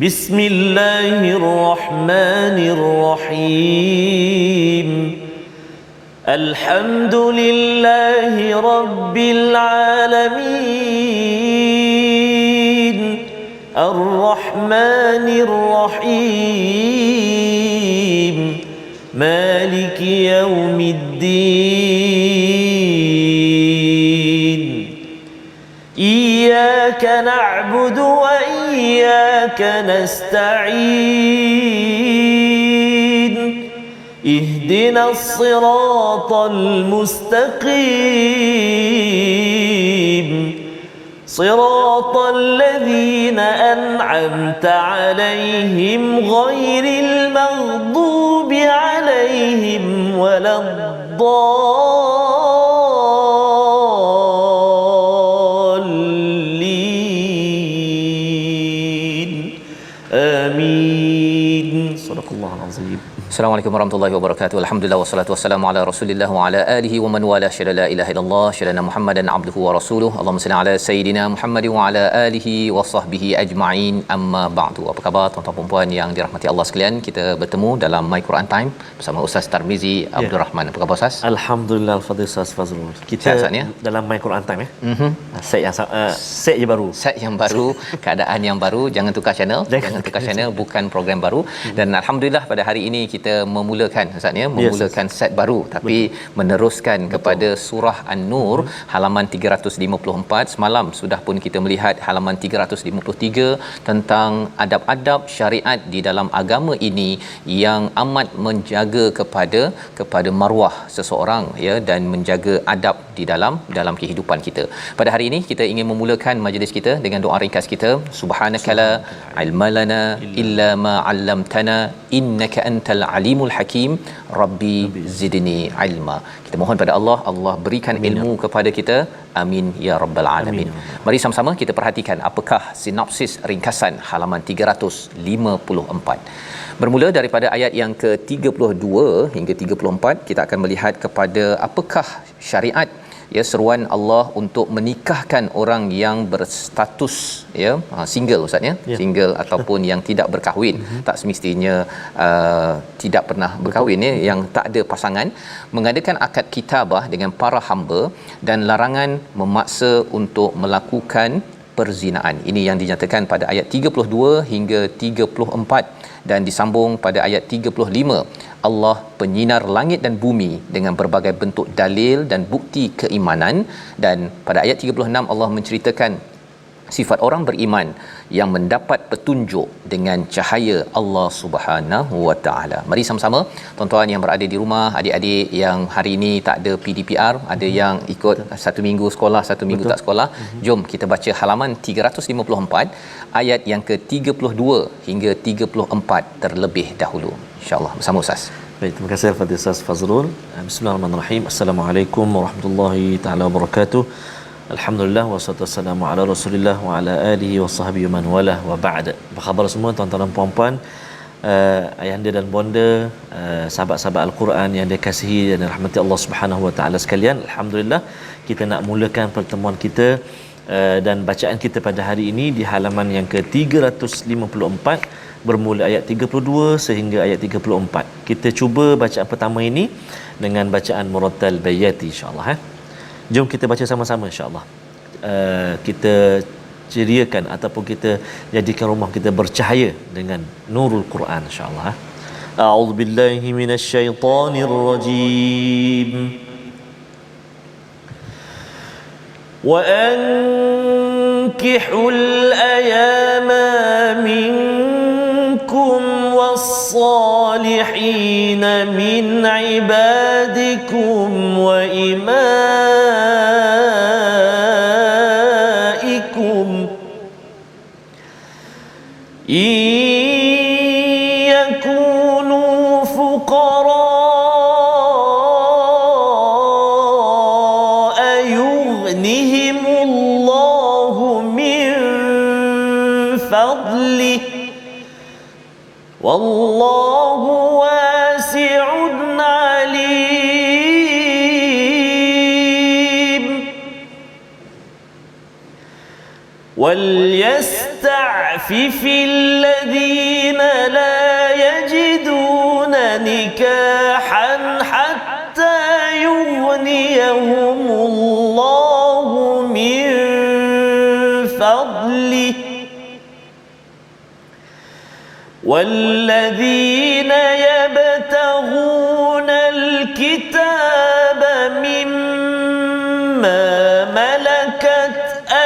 بسم الله الرحمن الرحيم الحمد لله رب العالمين الرحمن الرحيم مالك يوم الدين إياك نعبد وإياك نستعين اهدنا الصراط المستقيم صراط الذين أنعمت عليهم غير المغضوب عليهم ولا الضالين آمين صدق الله العظيم. Assalamualaikum warahmatullahi wabarakatuh. Alhamdulillah wassalatu wassalamu ala Rasulillah wa ala alihi wa man wala syada la ilaha illallah syada Muhammadan abduhu wa rasuluhu. Allahumma salli ala sayidina Muhammad wa ala alihi wa sahbihi ajma'in. Amma ba'du. Apa khabar tuan-tuan dan puan yang dirahmati Allah sekalian? Kita bertemu dalam My Quran Time bersama Ustaz Tarmizi Abdul Rahman. Apa khabar Ustaz? Alhamdulillah al-fadhil Ustaz Fazrul. Kita dalam My Quran Time set yang set je baru. Set yang baru, keadaan yang baru, jangan tukar channel, jangan tukar channel, bukan program baru. Dan alhamdulillah pada hari ini kita memulakan Ustaz ya, memulakan set baru tapi meneruskan kepada surah An-Nur halaman 354. Semalam sudah pun kita melihat halaman 353 tentang adab-adab syariat di dalam agama ini yang amat menjaga kepada maruah seseorang ya, dan menjaga adab di dalam kehidupan kita. Pada hari ini kita ingin memulakan majlis kita dengan doa ringkas kita. Subhanakala ilmalana illa ma 'allamtana innaka antal alimul hakim rabbi zidni ilma. Kita mohon pada Allah, Allah berikan ilmu kepada kita, amin ya rabbal alamin. Mari sama-sama kita perhatikan apakah sinopsis ringkasan halaman 354. Bermula daripada ayat yang ke-32 hingga 34, kita akan melihat kepada apakah syariat ya, seruan Allah untuk menikahkan orang yang berstatus ya single Ustaz ya, single ataupun yang tidak berkahwin. Tak semestinya tidak pernah berkahwin ya, yang tak ada pasangan, mengadakan akad kitabah dengan para hamba dan larangan memaksa untuk melakukan perzinaan. Ini yang dinyatakan pada ayat 32 hingga 34 dan disambung pada ayat 35. Allah penyinar langit dan bumi dengan berbagai bentuk dalil dan bukti keimanan, dan pada ayat 36 Allah menceritakan sifat orang beriman yang mendapat petunjuk dengan cahaya Allah Subhanahu wa taala. Mari sama-sama tuan-tuan yang berada di rumah, adik-adik yang hari ini tak ada PDPR, ada yang ikut satu minggu sekolah, satu minggu tak sekolah. Jom kita baca halaman 354 ayat yang ke-32 hingga 34 terlebih dahulu. Insya-Allah bersama Ustaz. Baik, terima kasih Fadil Ustaz Fazrul. Bismillahirrahmanirrahim. Assalamualaikum warahmatullahi taala wabarakatuh. Alhamdulillah wassalatu wassalamu ala Rasulillah wa ala alihi wa sahbihi man wala wa ba'd. Apa khabar semua tuan-tuan dan puan-puan, ayahanda dan bonda, sahabat-sahabat Al-Quran yang dikasihi dan dirahmati Allah Subhanahu wa taala sekalian. Alhamdulillah kita nak mulakan pertemuan kita dan bacaan kita pada hari ini di halaman yang ke-354 bermula ayat 32 sehingga ayat 34. Kita cuba bacaan pertama ini dengan bacaan murattal bayati insya-Allah. Jom kita baca sama-sama insya-Allah. Kita ceriakan ataupun kita jadikan rumah kita bercahaya dengan nurul Quran insya-Allah. A'udzubillahi minasyaitonirrajim. Wa ankihul ayama minkum was-salihin min ibadikum wa imaikum yakunu fuqara yughnihimullahu min fadlih wallahu wasi'un alim. وليستعفف الذين لا يجدون نكاحا حتى يغنيهم الله من فضله والذين يبتغون الكتاب مما ملكت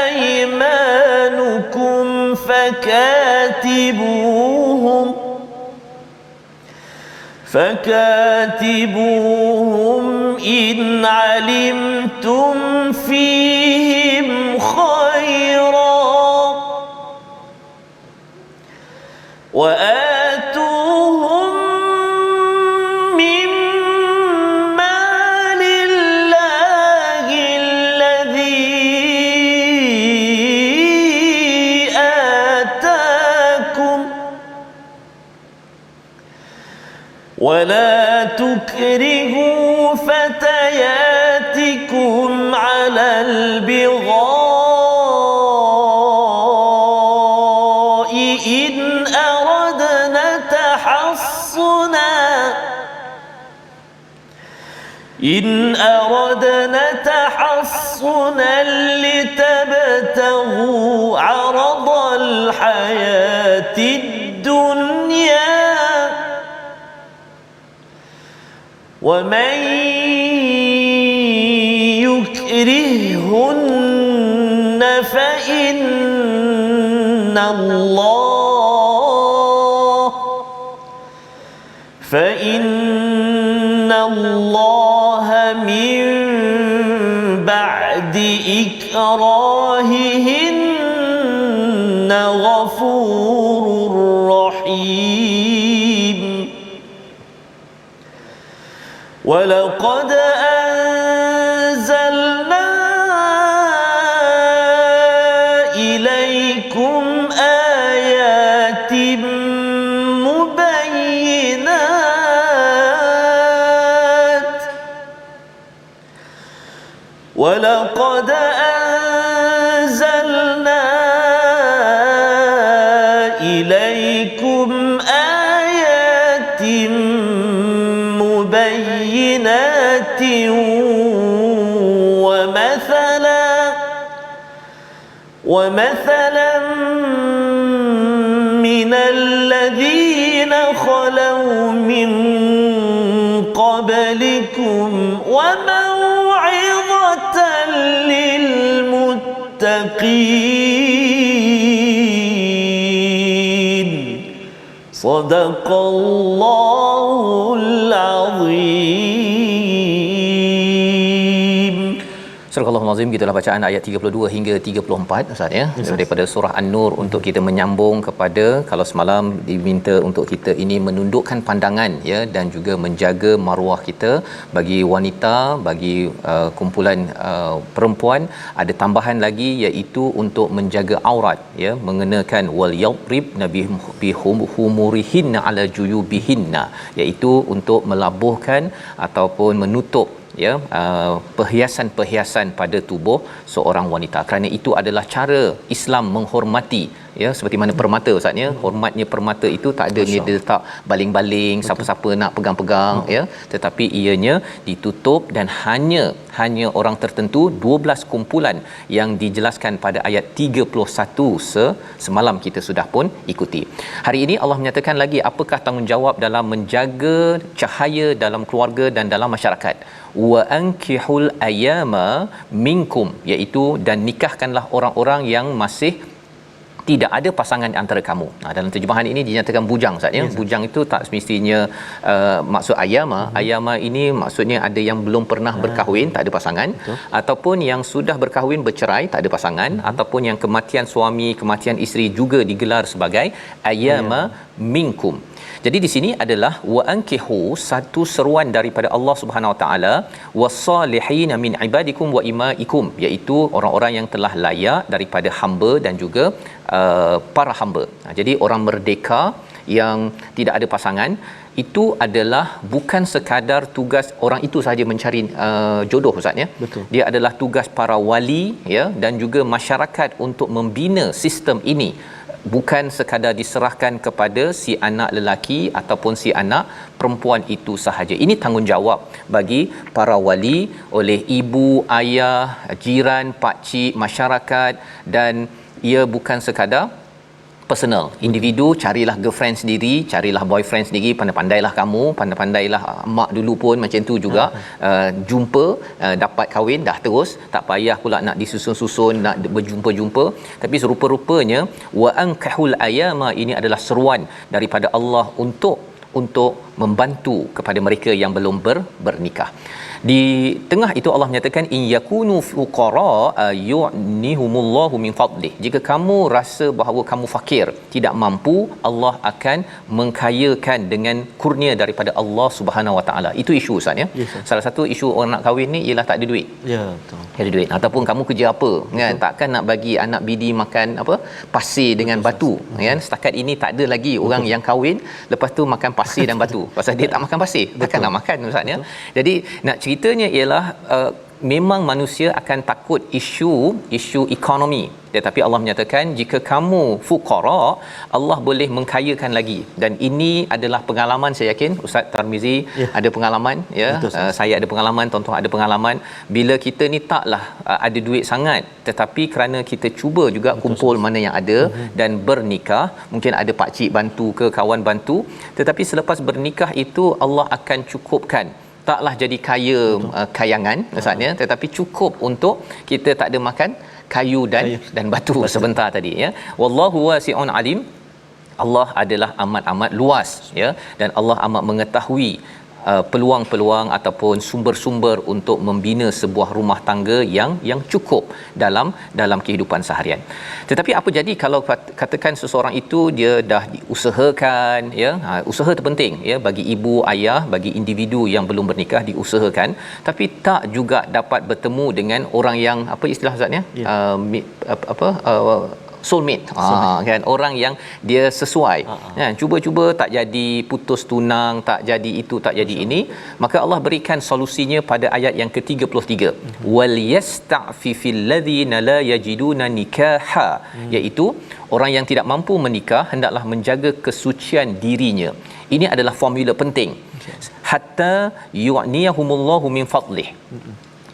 أيمانكم فكاتبوهم إن علمتم فيهم خيرا وآتوهم من مال الله الذي آتاكم ولا تكرهوا فتياتكم على البغاء إن أردنا تحصنا لتبتغوا عرض الحياة الدنيا ومن يكرههن فإن الله من بعد إكراههن غفور رحيم ولقد أنزلنا إليكم آيات ولقد أنزلنا إليكم آيات مبينات ومثلا من الذين خلوا من قبلكم وموعظة للمتقين صدق الله العظيم. Surah Al-Azim, gitulah bacaan ayat 32 hingga 34 Ustaz ya, daripada surah An-Nur untuk kita menyambung kepada, kalau semalam diminta untuk kita ini menundukkan pandangan ya, dan juga menjaga maruah kita bagi wanita, bagi kumpulan perempuan, ada tambahan lagi iaitu untuk menjaga aurat ya, mengenakan wal yadrib bihumurihinna ala juyubihinna, iaitu untuk melabuhkan ataupun menutup ya perhiasan-perhiasan pada tubuh seorang wanita, kerana itu adalah cara Islam menghormati ya, seperti mana permata Ustaz ya, hormatnya permata itu tak ada dia letak baling-baling, siapa-siapa nak pegang-pegang ya, tetapi ianya ditutup dan hanya orang tertentu, 12 kumpulan yang dijelaskan pada ayat 31 semalam kita sudah pun ikuti. Hari ini Allah menyatakan lagi apakah tanggungjawab dalam menjaga cahaya dalam keluarga dan dalam masyarakat. Wa ankihul ayama minkum, iaitu dan nikahkanlah orang-orang yang masih tidak ada pasangan antara kamu. Dalam terjemahan ini dinyatakan bujang Ustaz ya. Bujang itu tak semestinya maksud ayama. Ayama ini maksudnya ada yang belum pernah berkahwin, tak ada pasangan, ataupun yang sudah berkahwin bercerai, tak ada pasangan, ataupun yang kematian suami, kematian isteri juga digelar sebagai ayama minkum. Jadi di sini adalah wa ankihu, satu seruan daripada Allah Subhanahu Wa Taala, wasalihin min ibadikum wa imaikum, iaitu orang-orang yang telah layak daripada hamba dan juga para hamba. Jadi orang merdeka yang tidak ada pasangan, itu adalah bukan sekadar tugas orang itu sahaja mencari jodoh Ustaz ya. Betul. Dia adalah tugas para wali ya dan juga masyarakat untuk membina sistem ini, bukan sekadar diserahkan kepada si anak lelaki ataupun si anak perempuan itu sahaja. Ini tanggungjawab bagi para wali, oleh ibu, ayah, jiran, pak cik, masyarakat, dan ia bukan sekadar personal, individu. Carilah girlfriend sendiri, carilah boyfriend sendiri, pandai-pandailah kamu, pandai-pandailah mak dulu pun macam tu juga. Jumpa, dapat kahwin dah terus, tak payah pula nak disusun-susun, nak berjumpa-jumpa. Tapi serupa-rupanya wa ankahul ayama, ini adalah seruan daripada Allah untuk membantu kepada mereka yang belum bernikah. Di tengah itu Allah menyatakan in yakunu fuqara yu'nihumullahu min fadlih. Jika kamu rasa bahawa kamu fakir, tidak mampu, Allah akan mengkayakan dengan kurnia daripada Allah Subhanahu Wa Taala. Itu isu Ustaz ya. Yes, salah satu isu orang nak kahwin ni ialah tak ada duit. Ya, betul. Tak ada duit, ataupun kamu kerja apa kan, takkan nak bagi anak bidi makan apa pasir dengan batu kan. Setakat ini tak ada lagi orang yang kahwin lepas tu makan pasir dan batu pasal dia tak makan pasir. Takkan nak makan Ustaz ya. Jadi nak ceritanya ialah memang manusia akan takut isu ekonomi, tetapi Allah menyatakan jika kamu fuqara, Allah boleh mengkayakan lagi. Dan ini adalah pengalaman, saya yakin Ustaz Tarmizi ada pengalaman ya. Saya ada pengalaman, tuan-tuan ada pengalaman. Bila kita ni taklah ada duit sangat, tetapi kerana kita cuba juga kumpul mana yang ada dan bernikah, mungkin ada pak cik bantu ke, kawan bantu, tetapi selepas bernikah itu Allah akan cukupkan. Taklah jadi kaya kayangan maksudnya, tetapi cukup untuk kita tak ada makan kayu dan batu sebentar tadi ya. Wallahu wasi'un alim. Allah adalah amat-amat luas ya, dan Allah amat mengetahui peluang-peluang ataupun sumber-sumber untuk membina sebuah rumah tangga yang cukup dalam kehidupan seharian. Tetapi apa jadi kalau katakan seseorang itu dia dah diusahakan ya, usaha tu penting ya, bagi ibu, ayah, bagi individu yang belum bernikah diusahakan, tapi tak juga dapat bertemu dengan orang yang apa istilah Ustaz ya, soulmate. Kan, orang yang dia sesuai. Kan, cuba-cuba tak jadi, putus tunang, tak jadi itu, tak jadi ini, maka Allah berikan solusinya pada ayat yang ke-33. Wal yasta'fifil ladzina la yajiduna nikaha, iaitu orang yang tidak mampu menikah hendaklah menjaga kesucian dirinya. Ini adalah formula penting. Hatta yu'niyahumullahu min fadlih.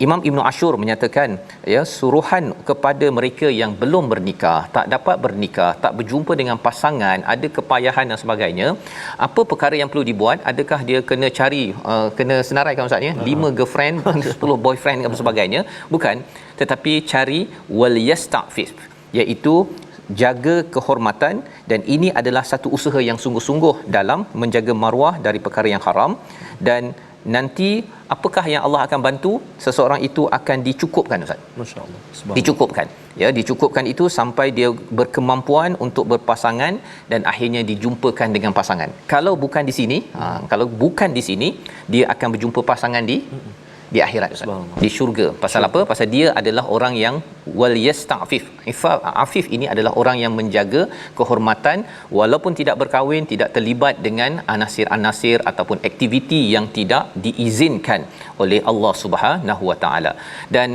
Imam Ibn Ashur menyatakan ya, suruhan kepada mereka yang belum bernikah, tak dapat bernikah, tak berjumpa dengan pasangan, ada kepayahan dan sebagainya. Apa perkara yang perlu dibuat? Adakah dia kena cari kena senaraikan Ustaz ya, 5 girlfriend, 10 boyfriend dan sebagainya? Bukan, tetapi cari wal yasta'fif, iaitu jaga kehormatan. Dan ini adalah satu usaha yang sungguh-sungguh dalam menjaga maruah dari perkara yang haram. Dan nanti apakah yang Allah akan bantu? Seseorang itu akan dicukupkan Ustaz. Masya-Allah. Dicukupkan. Ya, dicukupkan itu sampai dia berkemampuan untuk berpasangan dan akhirnya dijumpakan dengan pasangan. Kalau bukan di sini, kalau bukan di sini, dia akan berjumpa pasangan di akhirat Ustaz, di syurga. Pasal apa? Pasal dia adalah orang yang wal yasta'fif. Afif ini adalah orang yang menjaga kehormatan walaupun tidak berkahwin, tidak terlibat dengan anasir-anasir ataupun aktiviti yang tidak diizinkan oleh Allah Subhanahu Wa Taala. Dan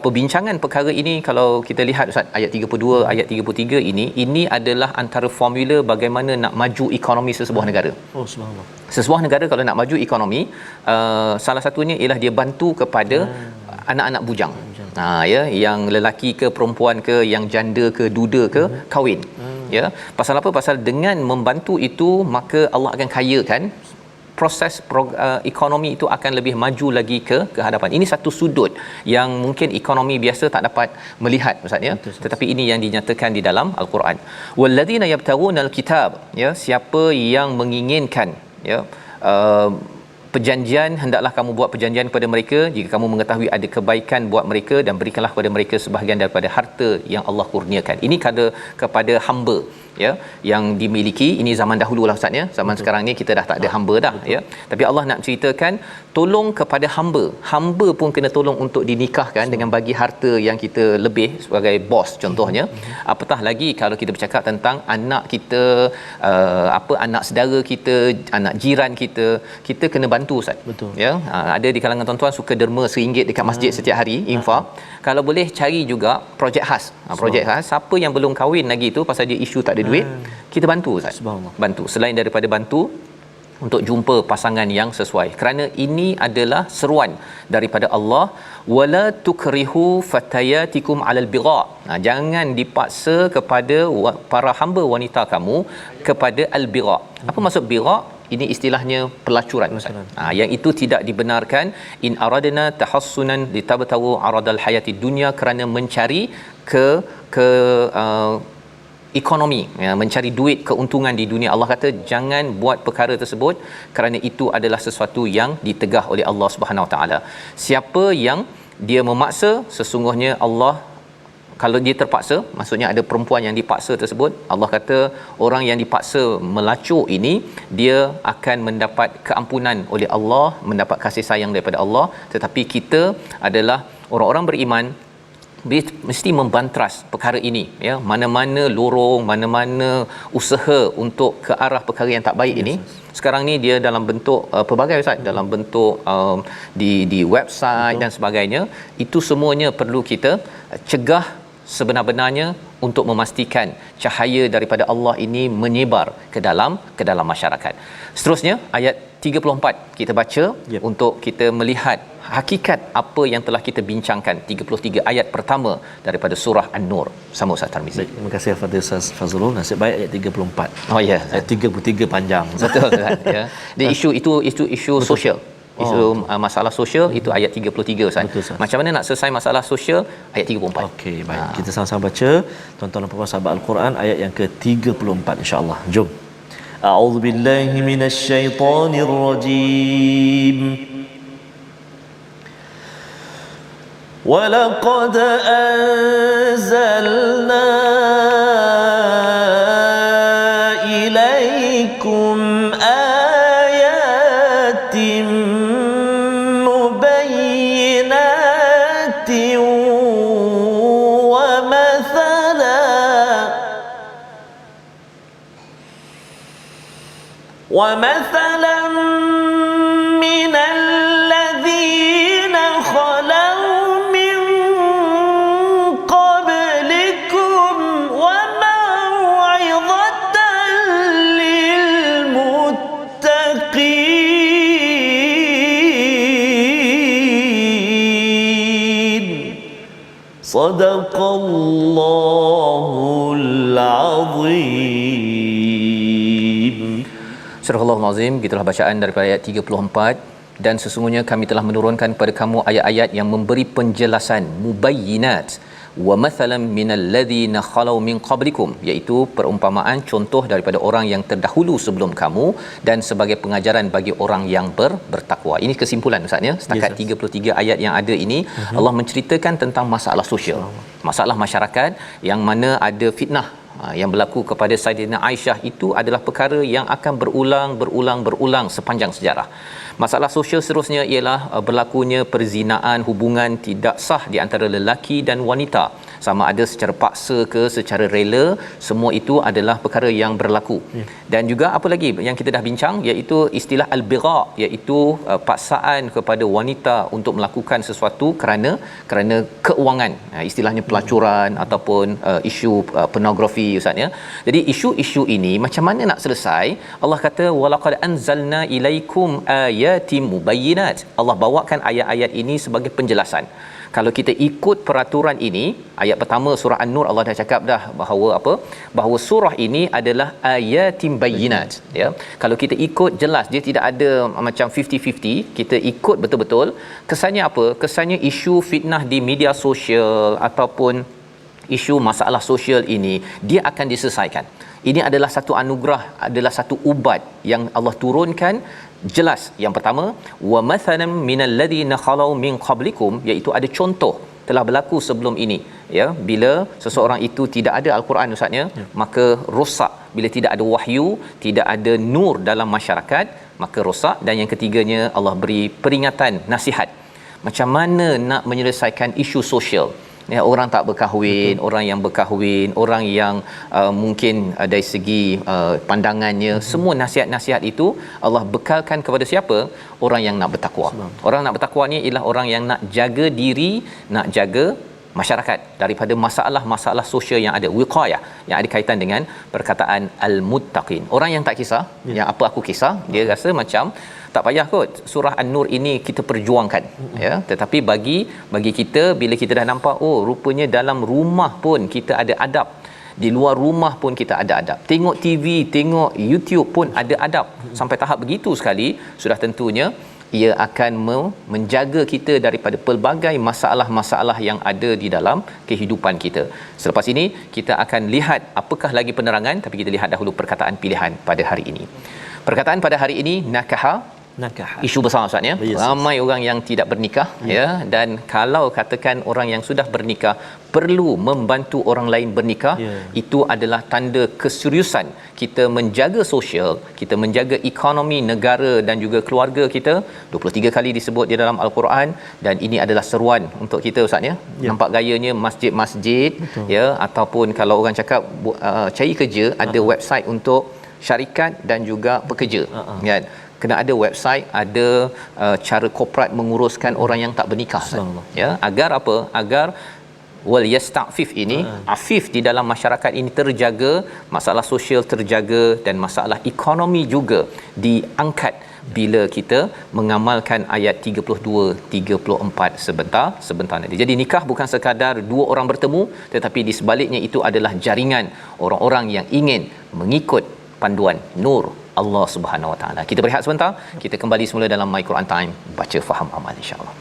perbincangan perkara ini kalau kita lihat Ustaz, ayat 32, ayat 33 ini adalah antara formula bagaimana nak maju ekonomi sesebuah negara. Oh, subhanallah. Sesebuah negara kalau nak maju ekonomi, salah satunya ialah dia bantu kepada anak-anak bujang. Ya, yang lelaki ke perempuan ke, yang janda ke duda ke, kahwin. Ya, pasal apa? Pasal dengan membantu itu maka Allah akan kayakan, proses ekonomi itu akan lebih maju lagi ke hadapan. Ini satu sudut yang mungkin ekonomi biasa tak dapat melihat Ustaz ya. Tetapi ini yang dinyatakan di dalam al-Quran. Walladzina yabtaghunal kitab, ya, siapa yang menginginkan ya perjanjian, hendaklah kamu buat perjanjian kepada mereka jika kamu mengetahui ada kebaikan buat mereka, dan berikanlah kepada mereka sebahagian daripada harta yang Allah kurniakan. Ini kepada hamba, ya, yang dimiliki. Ini zaman dahululah Ustaz, ya. Zaman Betul. Sekarang ni kita dah tak ada hamba dah. Betul. Ya, tapi Allah nak ceritakan tolong kepada hamba pun kena tolong untuk dinikahkan Betul. Dengan bagi harta yang kita lebih sebagai bos contohnya. Apatah lagi kalau kita bercakap tentang anak kita, anak saudara kita, anak jiran kita, kita kena bantu Ustaz. Betul. Ya, ada di kalangan tuan-tuan suka derma RM1 dekat masjid setiap hari, infak. Kalau boleh cari juga projek khas. Projek khas, siapa yang belum kahwin lagi tu pasal dia isu tak ada duit, kita bantu Ustaz. Bantu. Selain daripada bantu, untuk jumpa pasangan yang sesuai, kerana ini adalah seruan daripada Allah, wala tukrihu fatayatikum alal bigha. Jangan dipaksa kepada para hamba wanita kamu kepada al-bigha. Apa maksud bigha? Ini istilahnya pelacuran Ustaz. Yang itu tidak dibenarkan. In aradna tahassunan litabtawu aradal hayati dunya, kerana mencari ekonomi, ya, mencari duit, keuntungan di dunia. Allah kata jangan buat perkara tersebut, kerana itu adalah sesuatu yang ditegah oleh Allah Subhanahu Wa Taala. Siapa yang dia memaksa, sesungguhnya Allah, kalau dia terpaksa, maksudnya ada perempuan yang dipaksa tersebut, Allah kata orang yang dipaksa melacur ini, dia akan mendapat keampunan oleh Allah, mendapat kasih sayang daripada Allah. Tetapi kita adalah orang-orang beriman, mesti membantras perkara ini, ya. Mana-mana lorong, mana-mana usaha untuk ke arah perkara yang tak baik ini, sekarang ni dia dalam bentuk pelbagai Ustaz, dalam bentuk di website dan sebagainya. Itu semuanya perlu kita cegah sebenar-benarnya untuk memastikan cahaya daripada Allah ini menyebar ke dalam masyarakat. Seterusnya ayat 34 kita baca untuk kita melihat hakikat apa yang telah kita bincangkan. 33 ayat pertama daripada surah An-Nur. Sama Ustaz Tarmizi. Baik, terima kasih kepada Ustaz Fazrul. Nasib baik ayat 34. Oh ya, ayat 33 panjang. Betul Ustaz, ya. Dia isu sosial. Isu masalah sosial itu ayat 33 Ustaz. Betul, Ustaz. Macam mana nak selesai masalah sosial? Ayat 34. Okey, baik. Kita sama-sama baca, tuan-tuan dan puan-puan sahabat Al-Quran, ayat yang ke-34 insya-Allah. Jom. A'udzu billahi minasyaitonir rajim. وَلَقَدْ أَنزَلْنَا إِلَيْكُمْ آيَاتٍ مُبَيِّنَاتٍ وَمَثَلًا مِنَ الَّذِينَ خَلَوْا مِن قَبْلِكُمْ وَمَوْعِظَةً لِّلْمُتَّقِينَ. صدق الله العظيم. Surah Al-Azim, gitulah bacaan daripada ayat 34. Dan sesungguhnya kami telah menurunkan kepada kamu ayat-ayat yang memberi penjelasan, mubayyinat wa mathalan minal ladzina khalau min qablikum, iaitu perumpamaan contoh daripada orang yang terdahulu sebelum kamu, dan sebagai pengajaran bagi orang yang bertakwa. Ini kesimpulan Ustaz, ya. Setakat 33 ayat yang ada ini, Allah menceritakan tentang masalah sosial, masalah masyarakat yang mana ada fitnah yang berlaku kepada Saidina Aisyah. Itu adalah perkara yang akan berulang sepanjang sejarah. Masalah sosial seterusnya ialah berlakunya perzinaan, hubungan tidak sah di antara lelaki dan wanita, sama ada secara paksa ke secara rela, semua itu adalah perkara yang berlaku. Dan juga apa lagi yang kita dah bincang, iaitu istilah al-bigha, iaitu paksaan kepada wanita untuk melakukan sesuatu kerana keuangan, istilahnya pelacuran ataupun isu pornografi Ustaz, ya. Jadi isu-isu ini macam mana nak selesai? Allah kata walaqad anzalna ilaikum ayatim mubayyinat. Allah bawakan ayat-ayat ini sebagai penjelasan. Kalau kita ikut peraturan ini, ayat pertama surah An-Nur Allah dah cakap dah bahawa surah ini adalah ayatim bayyinat, ya. Kalau kita ikut jelas, dia tidak ada macam 50-50, kita ikut betul-betul. Kesannya apa? Kesannya isu fitnah di media sosial ataupun isu masalah sosial ini dia akan diselesaikan. Ini adalah satu anugerah, adalah satu ubat yang Allah turunkan jelas. Yang pertama, wa mathalan minal ladina khalau min qablikum, iaitu ada contoh telah berlaku sebelum ini, ya, bila seseorang itu tidak ada al-Quran ustaznya, maka rosak. Bila tidak ada wahyu, tidak ada nur dalam masyarakat, maka rosak. Dan yang ketiganya, Allah beri peringatan, nasihat macam mana nak menyelesaikan isu sosial. Ya, orang tak berkahwin, orang yang berkahwin, orang yang mungkin dari segi pandangannya, semua nasihat-nasihat itu Allah bekalkan kepada siapa? Orang yang nak bertakwa. Orang nak bertakwa ni ialah orang yang nak jaga diri, nak jaga masyarakat daripada masalah-masalah sosial yang ada, wiqayah, yang ada kaitan dengan perkataan al-muttaqin. Orang yang tak kisah, yang apa aku kisah, dia rasa macam tak payah kot surah An-Nur ini kita perjuangkan, ya, tetapi bagi kita, bila kita dah nampak, oh rupanya dalam rumah pun kita ada adab, di luar rumah pun kita ada adab, tengok TV, tengok YouTube pun ada adab, sampai tahap begitu sekali, sudah tentunya ia akan menjaga kita daripada pelbagai masalah-masalah yang ada di dalam kehidupan kita. Selepas ini kita akan lihat apakah lagi penerangan, tapi kita lihat dahulu perkataan pilihan pada hari ini. Perkataan pada hari ini, nakaha. Isu besar ustaz ya. Ramai orang yang tidak bernikah, ya, dan kalau katakan orang yang sudah bernikah perlu membantu orang lain bernikah, itu adalah tanda keseriusan kita menjaga sosial, kita menjaga ekonomi negara dan juga keluarga kita. 23 kali disebut di dalam al-Quran, dan ini adalah seruan untuk kita ustaz ya. Nampak gayanya masjid-masjid, ya, ataupun kalau orang cakap cari kerja, ada website untuk syarikat dan juga pekerja, kan. Kena ada website, ada cara korporat menguruskan orang yang tak bernikah, ya, agar apa? Agar wal yasta'fif ini, afif di dalam masyarakat ini terjaga, masalah sosial terjaga, dan masalah ekonomi juga diangkat bila kita mengamalkan ayat 32-34 sebentar nanti. Jadi nikah bukan sekadar dua orang bertemu, tetapi di sebaliknya itu adalah jaringan orang-orang yang ingin mengikut panduan nur Allah Subhanahu Wa Taala. Kita berehat sebentar, kita kembali semula dalam My Quran Time, baca faham amal insya-Allah.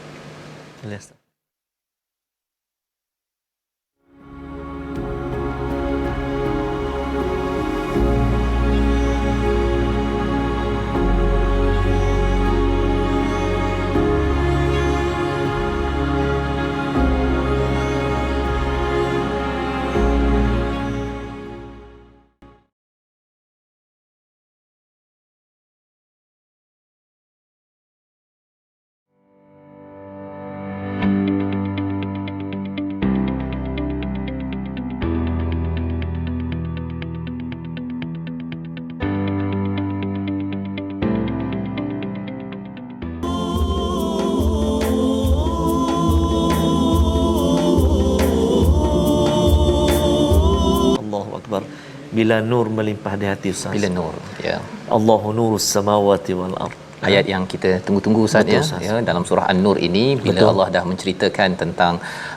Bila nur melimpah di hati Ustaz. Bila nur, ya. Allahu nurus samawati wal ard. Ayat yang kita tunggu-tunggu Ustaz, ya, dalam surah An-Nur ini, bila Allah dah menceritakan tentang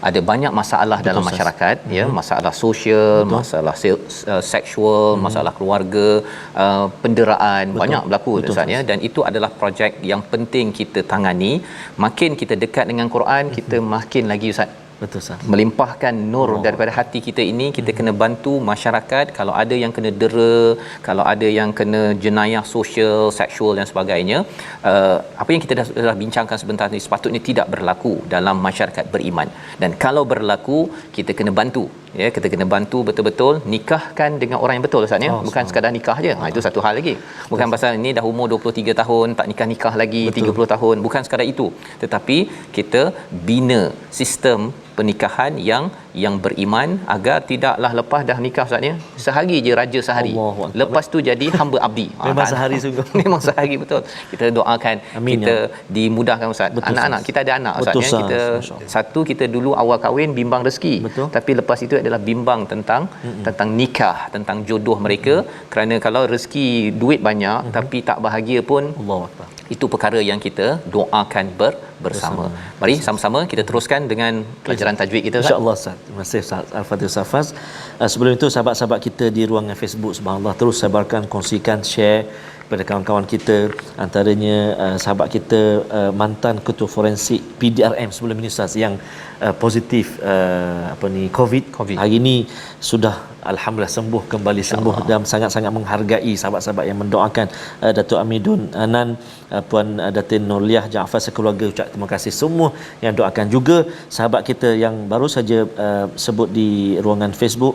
ada banyak masalah dalam masyarakat, ya, masalah sosial, masalah seksual, masalah keluarga, penderaan, banyak berlaku Ustaz, ya, dan itu adalah projek yang penting kita tangani. Makin kita dekat dengan Quran, kita makin lagi Ustaz melimpahkan nur daripada hati kita ini. Kita kena bantu masyarakat, kalau ada yang kena dera, kalau ada yang kena jenayah sosial, seksual dan sebagainya, apa yang kita dah bincangkan sebentar ni sepatutnya tidak berlaku dalam masyarakat beriman. Dan kalau berlaku, kita kena bantu, ya, kita kena bantu betul-betul nikahkan dengan orang yang betul Ustaz, ya. Bukan sekadar nikah je. Itu satu hal lagi. Bukan pasal ni dah umur 23 tahun tak nikah lagi, 30 tahun, bukan sekadar itu. Tetapi kita bina sistem pernikahan yang beriman, agar tidaklah lepas dah nikah Ustaz, ya, sehari je raja sehari, lepas tu jadi hamba abdi. Memang sehari sungguh. Memang sehari, betul. Kita doakan, amin, kita dimudahkan Ustaz. Betul, anak-anak kita ada anak Ustaz, ya. Kita satu, kita dulu awal kahwin bimbang rezeki, tapi lepas itu adalah bimbang tentang nikah, tentang jodoh mereka. Kerana kalau rezeki duit banyak tapi tak bahagia pun, Allahuakbar, itu perkara yang kita doakan bersama. Mari sama-sama kita teruskan dengan pelajaran tajwid kita, insya-Allah Ustaz. Terima kasih Ustaz Al-Fadhil Safas. Sebelum itu, sahabat-sahabat kita di ruangan Facebook, subhanallah, terus sebarkan, kongsikan, share kepada kawan-kawan kita, antaranya sahabat kita mantan ketua forensik PDRM sebelum ini Ustaz yang positif COVID. Hari ini sudah alhamdulillah sembuh, kembali sembuh, dan sangat-sangat menghargai sahabat-sahabat yang mendoakan Datuk Amidun Anan, Puan Datin Nurliah Jaafar sekeluarga, ucap terima kasih semua yang doakan. Juga sahabat kita yang baru saja sebut di ruangan Facebook,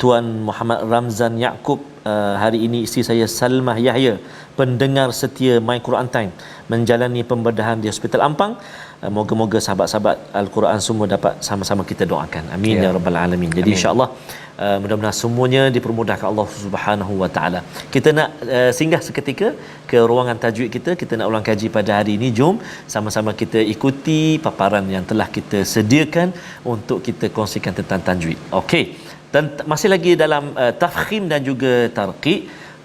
Tuan Muhammad Ramzan Yaakob, hari ini isteri saya Salmah Yahya, pendengar setia My Quran Time, menjalani pembedahan di Hospital Ampang. Moga-moga sahabat-sahabat Al-Quran semua dapat sama-sama kita doakan. Amin ya rabbal alamin. Jadi insya-Allah mudah-mudahan semuanya dipermudahkan Allah Subhanahu wa taala. Kita nak singgah seketika ke ruangan tajwid kita. Kita nak ulang kaji pada hari ini. Jom sama-sama kita ikuti paparan yang telah kita sediakan untuk kita kongsikan tentang tajwid. Okey. Dan masih lagi dalam tafkhim dan juga tarqiq,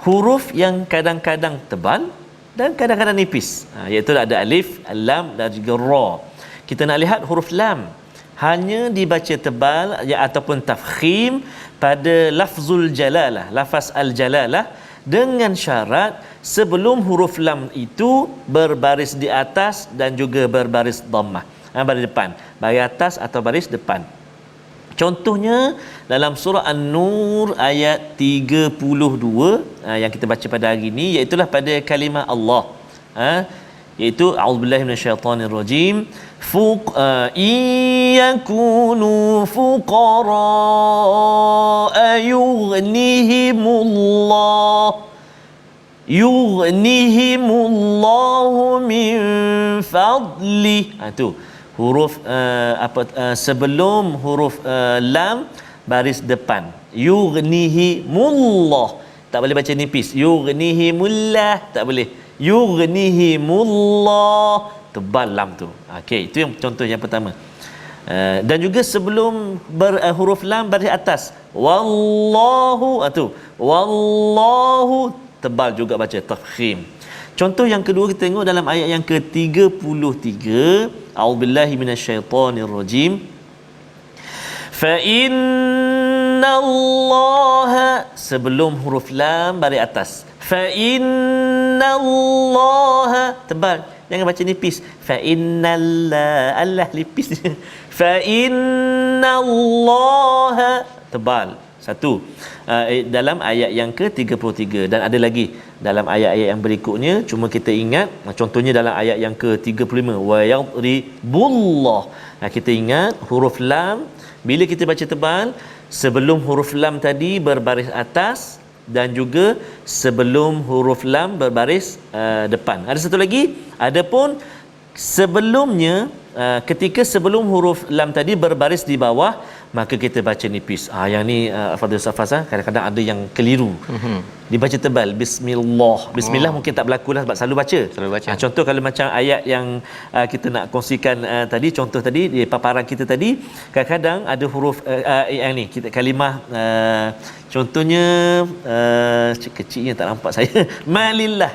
huruf yang kadang-kadang tebal dan kadang-kadang nipis, iaitu ada alif, lam dan juga ra. Kita nak lihat huruf lam hanya dibaca tebal ataupun tafkhim pada lafzul jalalah, lafaz al-jalalah, dengan syarat sebelum huruf lam itu berbaris di atas dan juga berbaris dhammah, baris depan, baris atas atau baris depan. Contohnya dalam surah An-Nur ayat 32 yang kita baca pada hari ini, iaitu pada kalimah Allah, iaitu a'udzubillahi minasyaitonirrajim, yakunu fuqara yughnihimullahu min fadli. Itu huruf sebelum huruf lam baris depan, yughnihimullah, tak boleh baca nipis, yughnihimullah tak boleh, yughnihimullah, tebal lam tu. Okey, itu yang contoh yang pertama. Dan juga sebelum huruf lam baris atas, wallahu, tu wallahu, tebal juga baca, tafkhim. Contoh yang kedua kita tengok dalam ayat yang ke-33, a'udzubillahi minasyaitonirrajim, fa innallaha, sebelum huruf lam baris atas, fa innallaha, tebal, jangan baca nipis, fa Allah nipis, fa innallaha, tebal. Satu, dalam ayat yang ke-33, dan ada lagi dalam ayat-ayat yang berikutnya. Cuma kita ingat, contohnya dalam ayat yang ke-35, wa yadribullah, kita ingat huruf lam bila kita baca tebal, sebelum huruf lam tadi berbaris atas dan juga sebelum huruf lam berbaris depan. Ada satu lagi, adapun sebelumnya, ketika sebelum huruf lam tadi berbaris di bawah, maka kita baca nipis. Yang ni Fadil Safas, kadang-kadang ada yang keliru. Dibaca tebal, bismillah mungkin tak berlaku lah sebab selalu baca. Contoh kalau macam ayat yang kita nak kongsikan tadi, contoh tadi di paparan kita tadi, kadang-kadang ada huruf yang ni kita kalimah, contohnya kecilnya tak nampak saya, malillah.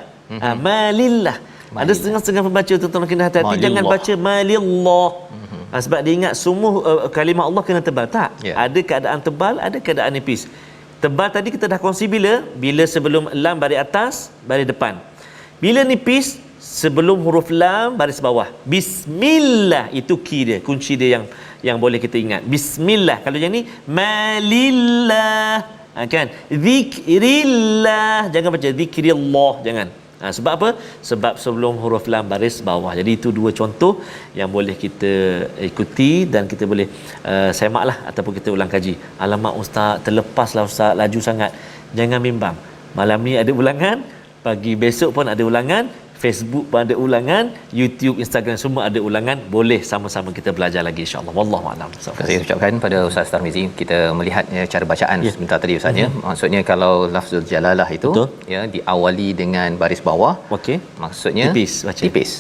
Malillah. Ada setengah-setengah pembaca tuan-tuan kena hati-hati, jangan baca malillah. Sebab dia ingat semua kalimah Allah kena tebal. Tak. Ada keadaan tebal, ada keadaan nipis. Tebal tadi kita dah kongsi bila sebelum lam baris atas, baris depan. Bila nipis, sebelum huruf lam baris bawah. Bismillah, itu key dia, kunci dia yang boleh kita ingat. Bismillah. Kalau yang ni malillah, kan? Zikrillah, jangan baca zikrillah, jangan. Sebab apa? Sebab sebelum huruf lam baris bawah. Jadi itu dua contoh yang boleh kita ikuti dan kita boleh semaklah ataupun kita ulang kaji. Alamak ustaz, terlepaslah ustaz, laju sangat. Jangan bimbang. Malam ni ada ulangan, pagi besok pun ada ulangan, Facebook pun ada ulangan, YouTube, Instagram semua ada ulangan. Boleh sama-sama kita belajar lagi insya-Allah. Wallahu a'lam. Saya ucapkan pada Ustaz Tarmizi, kita melihat cara bacaan sebentar tadi Ustaz ya. Maksudnya kalau lafzul jalalah itu diawali dengan baris bawah. Okey. Maksudnya tipis baca. Tipis.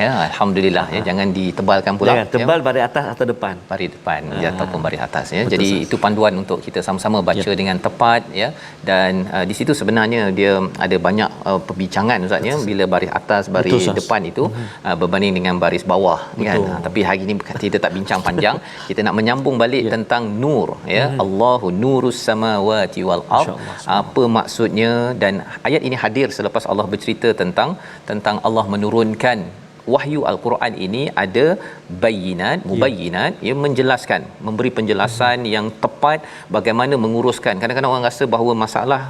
Ya, alhamdulillah ya, jangan ditebalkan pula. Jangan tebal baris atas atau depan. Baris depan ataupun baris atas ya. Betul, jadi itu panduan untuk kita sama-sama baca dengan tepat ya. Dan di situ sebenarnya dia ada banyak perbincangan Ustaz ya, bila baris atas, baris depan itu berbanding dengan baris bawah kan. Tapi hari ini kita tak bincang panjang, kita nak menyambung balik tentang nur ya. Allahu nurus samawati wal ard. Apa maksudnya, dan ayat ini hadir selepas Allah bercerita tentang Allah menurunkan wahyu al-Quran ini ada bayinat, mubayyinat, ia menjelaskan, memberi penjelasan yang tepat bagaimana menguruskan. Kadang-kadang orang rasa bahawa masalah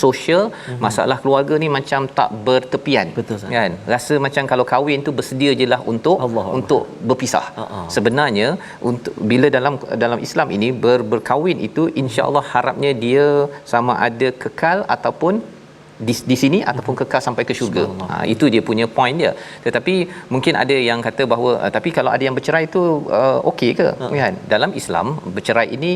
sosial, masalah keluarga ni macam tak bertepian. Betul, kan? Rasa macam kalau kahwin tu bersedia jelah untuk berpisah. Sebenarnya untuk bila dalam Islam ini berkahwin itu insya-Allah harapnya dia sama ada kekal ataupun di sini ataupun kekal sampai ke syurga. Itu dia punya point dia. Tetapi mungkin ada yang kata bahawa tapi kalau ada yang bercerai itu okey ke? Kan? Dalam Islam bercerai ini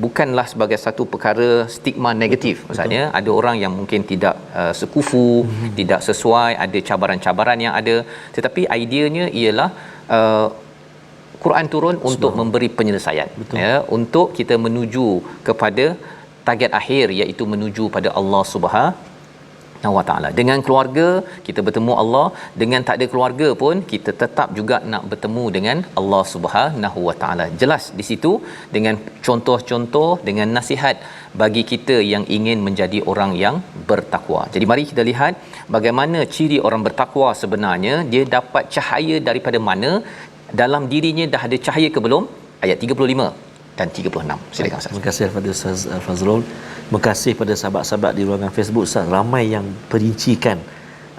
bukanlah sebagai satu perkara stigma negatif. Maksudnya ada orang yang mungkin tidak sekufu, tidak sesuai, ada cabaran-cabaran yang ada. Tetapi ideanya ialah Quran turun untuk memberi penyelesaian. Ya, untuk kita menuju kepada target akhir, iaitu menuju pada Allah Subhanahu wa taala. Dengan keluarga kita bertemu Allah, dengan tak ada keluarga pun kita tetap juga nak bertemu dengan Allah Subhanahu wa taala. Jelas di situ dengan contoh-contoh, dengan nasihat bagi kita yang ingin menjadi orang yang bertakwa. Jadi mari kita lihat bagaimana ciri orang bertakwa sebenarnya. Dia dapat cahaya daripada mana? Dalam dirinya dah ada cahaya ke belum? Ayat 35 dan 36. Silakan Ustaz. Terima kasih kepada Ustaz Fazrul. Terima kasih pada sahabat-sahabat di ruangan Facebook Ustaz. Ramai yang perincikan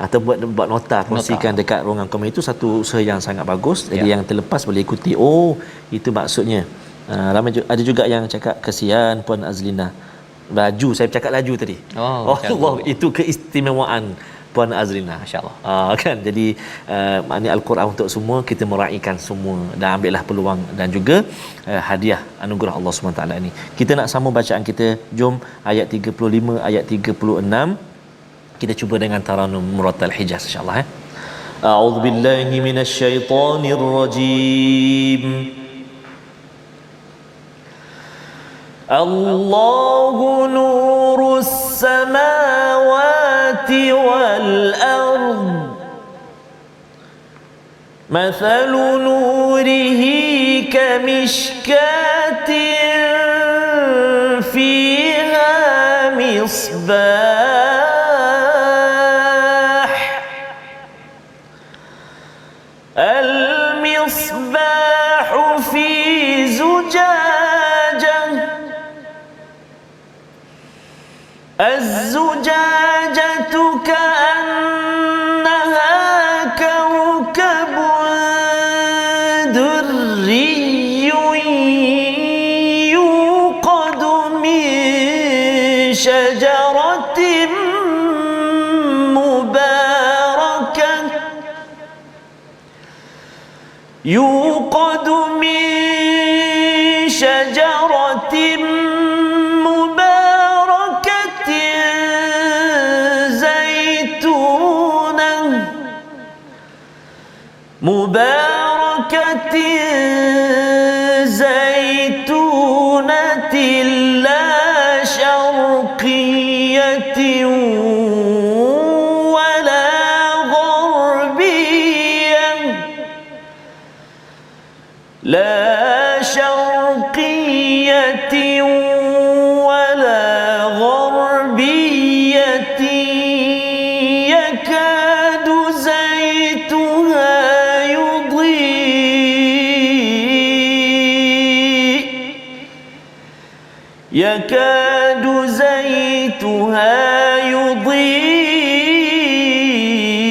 atau buat nota kongsikan dekat ruangan komen. Itu satu usaha yang sangat bagus. Jadi yang terlepas boleh ikuti. Oh, itu maksudnya. Ramai ada juga yang cakap kesian Puan Azlina. Laju, saya cakap laju tadi. Allah, itu keistimewaan Puan Azrina, masya-Allah. Kan, jadi maknanya Al-Quran untuk semua, kita meraihkan semua dan ambillah peluang dan juga hadiah anugerah Allah SWT ini. Kita nak sambung bacaan kita. Jom ayat 35, ayat 36. Kita cuba dengan taranum Muratal Hijaz insya-Allah. A'udzu billahi minasyaitonir rajim. Allahu nurus samawati wal ard. Mathalu nurihi kamishkatin fiha misbah. Al-misbahu fi zujajah. الزجاجة كأنها كوكب دري يوقد من شجرة مباركة مباركة زيتونة لا شرقية ولا غربية لا شرقية ولا غربية يكاد زيتها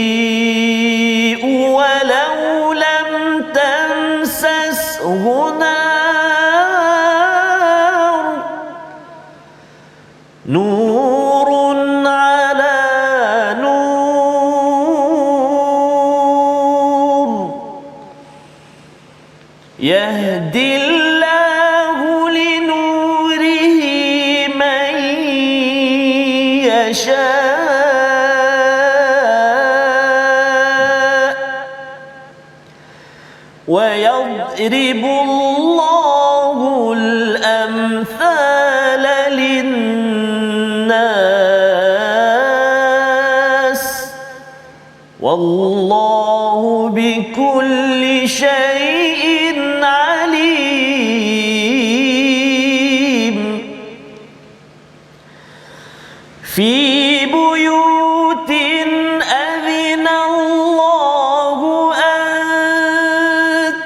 يضيء ولو لم تمسسه نار نور على نور يهدي الله لنوره من يشاء ويضرب الله الأمثال للناس wallahu bikulli syai'in alim. Fi buyutin adhina Allahu an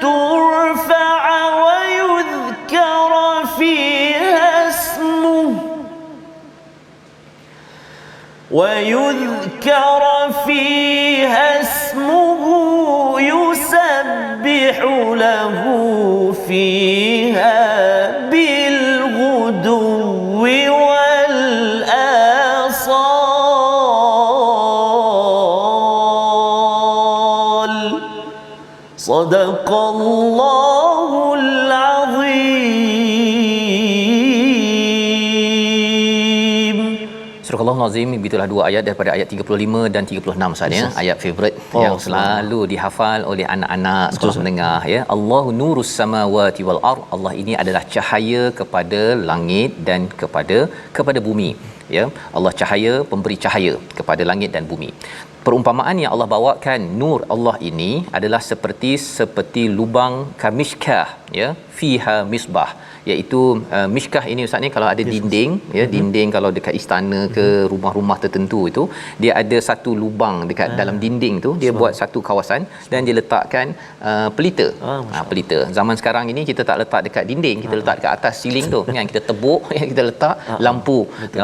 turfa'a wa yudhkara fiha ismuhu يسبح له فيها بالغدو والآصال. صدق الله العظيم. Surah Al-Azim, begitulah dua ayat daripada ayat 35 dan 36 Ustaz ya. Ayat favorite yang selalu dihafal oleh anak-anak sekolah menengah ya. Allahu nurus samawati wal ard. Allah ini adalah cahaya kepada langit dan kepada bumi ya. Allah cahaya, pemberi cahaya kepada langit dan bumi. Perumpamaan yang Allah bawakan nur Allah ini adalah seperti lubang kamishkah ya, fiha misbah, iaitu mishkah ini Ustaz ni kalau ada dinding ya, dinding kalau dekat istana ke rumah-rumah tertentu itu dia ada satu lubang dekat dalam dinding tu, dia buat satu kawasan dan dia letakkan pelita. Pelita zaman sekarang ini kita tak letak dekat dinding, kita letak dekat atas ceiling tu kan, kita tebuk kita letak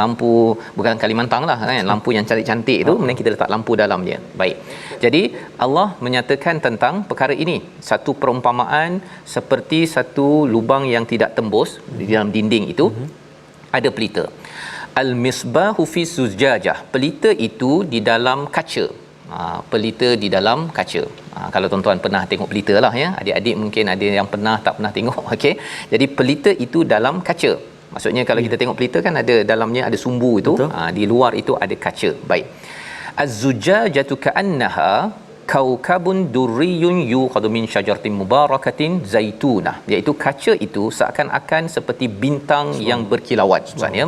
lampu bukan Kalimantan lah kan, lampu yang cantik-cantik tu kemudian kita letak lampu dalam dia. Baik, jadi Allah menyatakan tentang perkara ini, satu perumpamaan seperti satu lubang yang tidak tembus di dalam dinding itu ada pelita. Al-misbahu fi zujajah, pelita itu di dalam kaca. Pelita di dalam kaca. Kalau tuan-tuan pernah tengok pelita lah ya, adik-adik mungkin ada yang pernah tak pernah tengok. Okey, jadi pelita itu dalam kaca. Maksudnya kalau kita tengok pelita kan ada dalamnya ada sumbu itu, di luar itu ada kaca. Baik, az-zujajatu ka'annaha kaukabun durriyun yuqadu min syajaratin mubarakatin zaitunah, iaitu kaca itu seakan-akan seperti bintang yang berkilauan maksudnya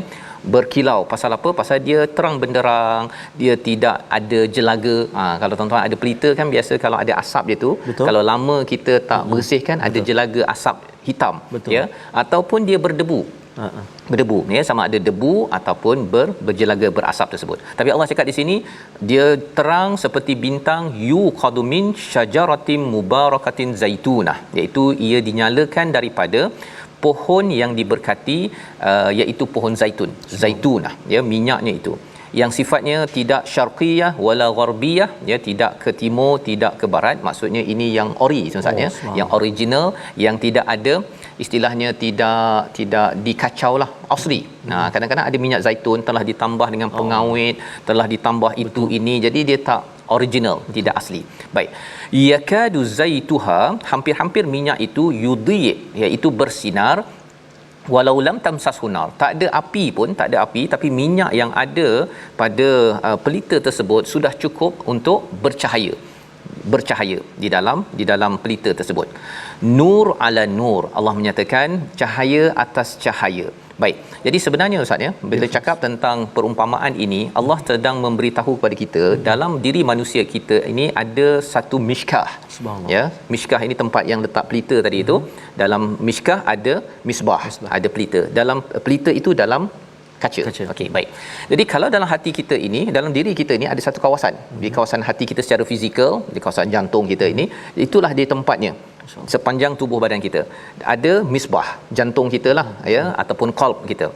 berkilau. Pasal apa? Pasal dia terang benderang, dia tidak ada jelaga. Kalau tuan-tuan ada pelita kan biasa kalau ada asap dia tu, kalau lama kita tak bersihkan ada jelaga asap hitam ya, ataupun dia berdebu. Berdebu ya, sama ada debu ataupun berjelaga berasap tersebut. Tapi Allah cakap di sini dia terang seperti bintang yuqadu min syajaratin mubarakatin zaitunah, iaitu ia dinyalakan daripada pohon yang diberkati, iaitu pohon zaitunah ya, minyaknya itu yang sifatnya tidak syarqiyah wala gharbiyah ya, tidak ke timur tidak ke barat, maksudnya ini yang ori sebenarnya, yang original, yang tidak ada istilahnya tidak dikacau lah, asli. Kadang-kadang ada minyak zaitun telah ditambah dengan pengawet, telah ditambah itu ini, jadi dia tak original, tidak asli. Baik, yakadu zaituha, hampir-hampir minyak itu yudhi, iaitu bersinar, walau lam tamsashu nar, tak ada api, tapi minyak yang ada pada pelita tersebut sudah cukup untuk bercahaya di dalam pelita tersebut. Nur ala nur, Allah menyatakan cahaya atas cahaya. Baik, jadi sebenarnya Ustaz ya, bila cakap tentang perumpamaan ini, Allah sedang memberitahu kepada kita dalam diri manusia kita ini ada satu mishkah. Ya, mishkah ini tempat yang letak pelita tadi itu. Dalam mishkah ada misbah, ada pelita. Dalam pelita itu dalam kaca. Okey, baik. Jadi kalau dalam hati kita ini, dalam diri kita ini ada satu kawasan. Di kawasan hati kita secara fizikal, di kawasan jantung kita ini, itulah dia tempatnya. Sepanjang tubuh badan kita ada misbah, jantung kita lah ya, ataupun qalb kita.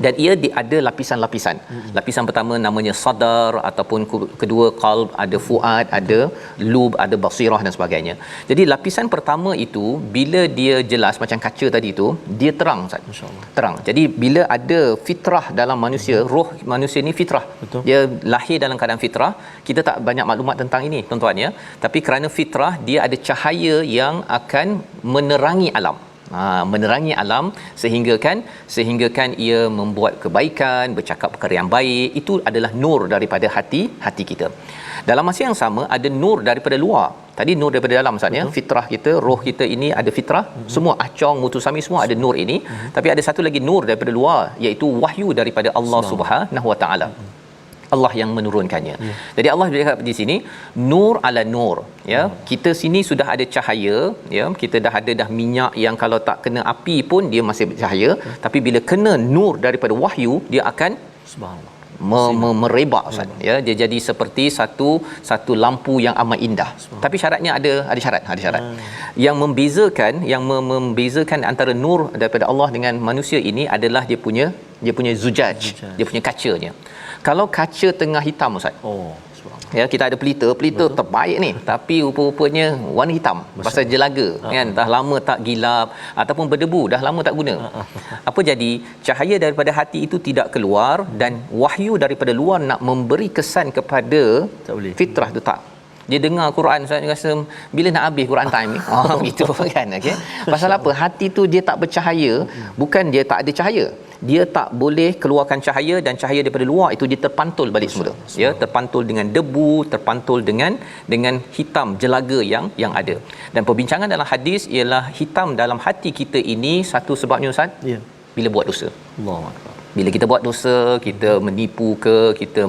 Dan ia ada lapisan-lapisan. Lapisan pertama namanya sadar, ataupun kedua qalb, ada fuad, ada lub, ada basirah dan sebagainya. Jadi lapisan pertama itu bila dia jelas macam kaca tadi itu, dia terang Ustaz. Masya-Allah. Terang. Jadi bila ada fitrah dalam manusia, roh manusia ni fitrah. Betul. Dia lahir dalam keadaan fitrah. Kita tak banyak maklumat tentang ini tuan-tuan ya. Tapi kerana fitrah, dia ada cahaya yang akan menerangi alam. Menerangi alam sehingga kan ia membuat kebaikan, bercakap perkara yang baik. Itu adalah nur daripada hati kita. Dalam masa yang sama ada nur daripada luar. Tadi nur daripada dalam Ustaz ya, fitrah kita, roh kita ini ada fitrah, semua acong, mutusami semua ada nur ini. Tapi ada satu lagi nur daripada luar, iaitu wahyu daripada Allah Subhanahu Wa Taala. Allah yang menurunkannya. Jadi Allah bercakap di sini nur ala nur, ya. Kita sini sudah ada cahaya, ya. Kita dah minyak yang kalau tak kena api pun dia masih bercahaya, tapi bila kena nur daripada wahyu dia akan Subhanallah. merebak, Ustaz, ya. Dia jadi seperti satu lampu yang amat indah. Tapi syaratnya ada syarat. Yang membezakan antara nur daripada Allah dengan manusia ini adalah dia punya zujaj, dia punya kacanya. Kalau kaca tengah hitam, Ustaz, ya, kita ada pelita terbaik ni, tapi rupa-rupanya warna hitam pasal jelaga, kan, dah lama tak gilap ataupun berdebu, dah lama tak guna. Apa jadi? Cahaya daripada hati itu tidak keluar, dan wahyu daripada luar nak memberi kesan kepada fitrah tu tak. Dia dengar Quran, saya rasa bila nak habis Quran time ni, gitu kan, okey. Pasal apa? Hati tu dia tak bercahaya, bukan dia tak ada cahaya, dia tak boleh keluarkan cahaya, dan cahaya daripada luar itu dia terpantul balik semula, ya, terpantul dengan debu, terpantul dengan hitam jelaga yang ada. Dan perbincangan dalam hadis ialah hitam dalam hati kita ini satu sebabnya, Ustaz, bila buat dosa. Allahuakbar. Bila kita buat dosa, kita menipu ke, kita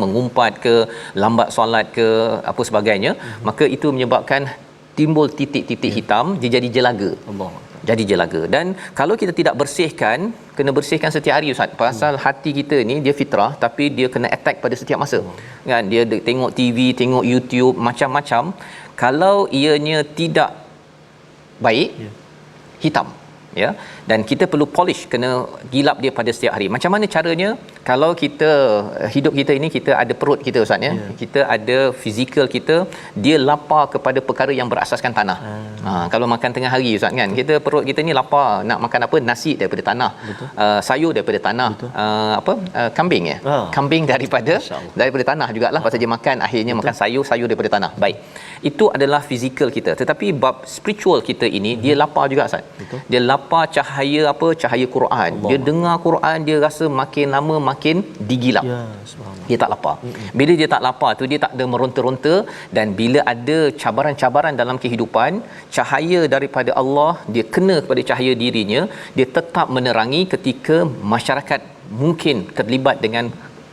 mengumpat ke, lambat solat ke, apa sebagainya, maka itu menyebabkan timbul titik-titik hitam, dia jadi jelaga. Jadi jelaga. Dan kalau kita tidak bersihkan, kena bersihkan setiap hari, Ustaz. Pasal hati kita ni dia fitrah, tapi dia kena attack pada setiap masa. Kan, dia tengok TV, tengok YouTube, macam-macam. Kalau ianya tidak baik, hitam, ya. Dan kita perlu polish, kena gilap dia pada setiap hari. Macam mana caranya? Kalau kita hidup kita ini, kita ada perut kita, Ustaz, ya. Kita ada fizikal kita, dia lapar kepada perkara yang berasaskan tanah. Kalau makan tengah hari, Ustaz, kan, kita perut kita ni lapar nak makan apa? Nasi daripada tanah, sayur daripada tanah, kambing, ya. Kambing daripada tanah jugalah, pasal dia makan, akhirnya makan sayur daripada tanah. Baik. Itu adalah fizikal kita. Tetapi bab spiritual kita ini, dia lapar juga, Ustaz. Dia lapar cahaya cahaya Quran. Dia dengar Quran, dia rasa makin lama makin digilap. Dia tak lapar. Bila dia tak lapar tu, dia tak ada meronta-ronta. Dan bila ada cabaran-cabaran dalam kehidupan, cahaya daripada Allah, dia kena kepada cahaya dirinya, dia tetap menerangi. Ketika masyarakat mungkin terlibat dengan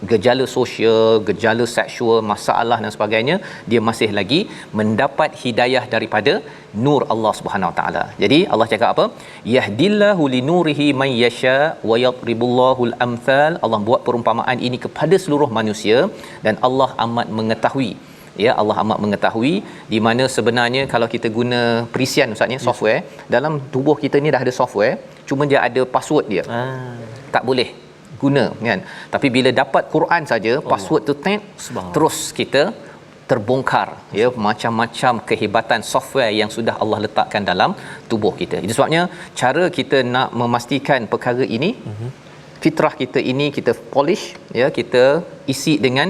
gejala sosial, gejala seksual, masalah dan sebagainya, dia masih lagi mendapat hidayah daripada nur Allah Subhanahu Wa Taala. Jadi Allah cakap apa? Yahdillahu linurihi man yasha wa yadribullahul amthal. Allah buat perumpamaan ini kepada seluruh manusia, dan Allah amat mengetahui. Ya, Allah amat mengetahui di mana sebenarnya kalau kita guna perisian, Ustaz, software, dalam tubuh kita ni dah ada software, cuma dia ada password dia. Tak boleh guna, kan. Tapi bila dapat Quran saja, password tu terus kita terbongkar, ya, macam-macam kehebatan software yang sudah Allah letakkan dalam tubuh kita. Itu sebabnya cara kita nak memastikan perkara ini, fitrah kita ini kita polish, ya, kita isi dengan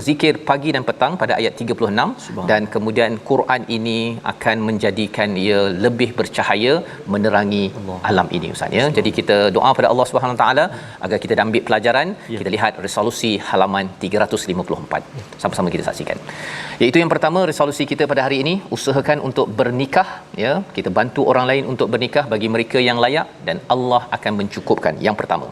zikir pagi dan petang pada ayat 36, dan kemudian Quran ini akan menjadikan ia lebih bercahaya menerangi alam ini, Ustaz, ya. Jadi kita doa pada Allah Subhanahu Wa Taala agar kita ambil pelajaran. Kita lihat resolusi halaman 354. Sama-sama kita saksikan. Iaitu yang pertama, resolusi kita pada hari ini, usahakan untuk bernikah, ya. Kita bantu orang lain untuk bernikah bagi mereka yang layak, dan Allah akan mencukupkan. Yang pertama.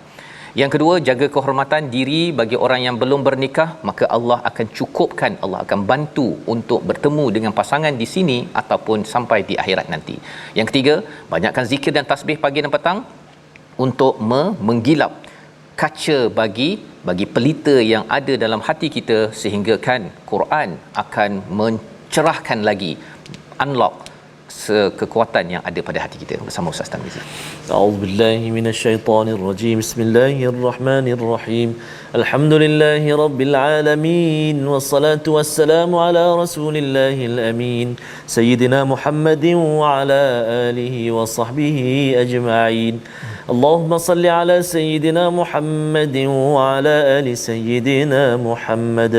Yang kedua, jaga kehormatan diri bagi orang yang belum bernikah, maka Allah akan cukupkan, Allah akan bantu untuk bertemu dengan pasangan di sini ataupun sampai di akhirat nanti. Yang ketiga, banyakkan zikir dan tasbih pagi dan petang untuk menggilap kaca bagi pelita yang ada dalam hati kita, sehingga kan Quran akan mencerahkan lagi, unlock kekuatan yang ada pada hati kita. Bersama Ustaz Tarmizi. A'udzubillahi minasyaitonirrajim. Bismillahirrahmanirrahim. Alhamdulillahi rabbil alamin, wassalatu wassalamu ala rasulillahil amin, sayyidina Muhammadin wa ala alihi wa sahbihi ajma'in. Allahumma salli ala sayyidina Muhammadin wa ala ali sayyidina Muhammad.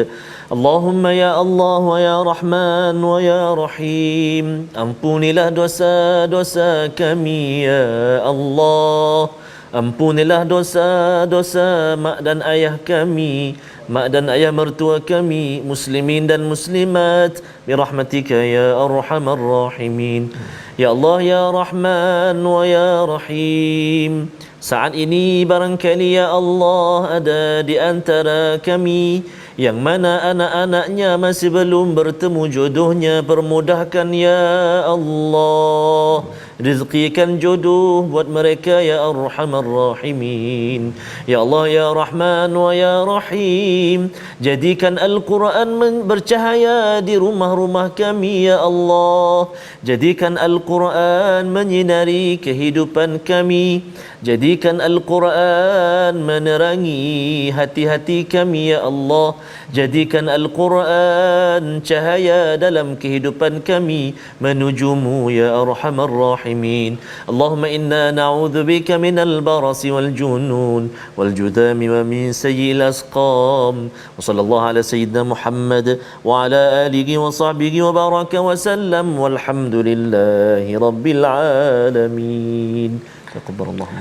Allahumma ya Allah wa ya Rahman wa ya Rahim, ampunilah dosa-dosa kami ya Allah. Ampunilah dosa-dosa mak dan ayah kami, mak dan ayah mertua kami, muslimin dan muslimat, birahmatika ya arhamar rahimin. Ya Allah ya Rahman wa ya Rahim. Saat ini barangkali ya Allah ada di antara kami yang mana anak-anaknya masih belum bertemu jodohnya, permudahkan ya Allah. Rizqikan jodoh buat mereka ya Arhamar Rahimin. Ya Allah ya Rahman wa ya Rahim. Jadikan Al-Quran bercahaya di rumah-rumah kami ya Allah. Jadikan Al-Quran menyinari kehidupan kami. Jadikan Al-Quran menerangi hati-hati kami ya Allah. Jadikan Al-Quran cahaya dalam kehidupan kami menujumu ya Arhamar Rahimin. Allahumma inna na'udzu bika minal barasi wal junun wal judami wa min sayyi'il asqam. Wa sallallahu ala sayyidina Muhammad wa ala alihi wa sahbihi wa baraka wa sallam walhamdulillahi rabbil alamin.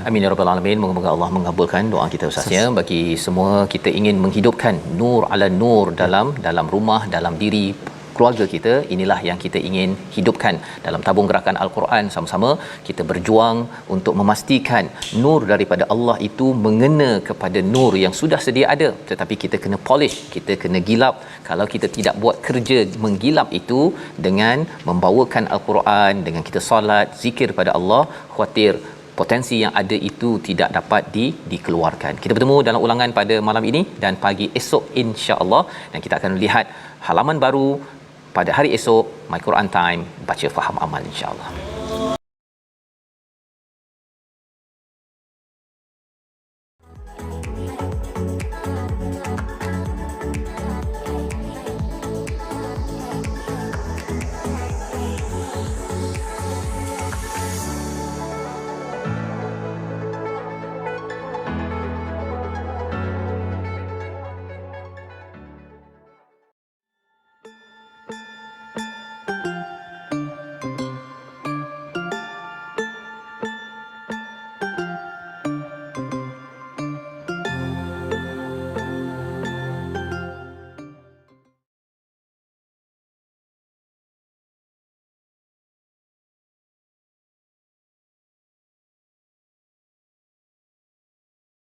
Amin ya rabbal alamin. Moga-moga Allah mengabulkan doa kita Ustaz ya. Bagi semua kita ingin menghidupkan nur ala nur dalam rumah, dalam diri keluarga kita, inilah yang kita ingin hidupkan dalam tabung gerakan Al-Quran. Sama-sama kita berjuang untuk memastikan nur daripada Allah itu mengena kepada nur yang sudah sedia ada, tetapi kita kena polish, kita kena gilap. Kalau kita tidak buat kerja menggilap itu dengan membawakan Al-Quran, dengan kita solat, zikir pada Allah, khawatir potensi yang ada itu tidak dapat dikeluarkan. Kita bertemu dalam ulangan pada malam ini dan pagi esok insya-Allah, dan kita akan lihat halaman baru pada hari esok. My Quran Time, baca faham amal insya-Allah.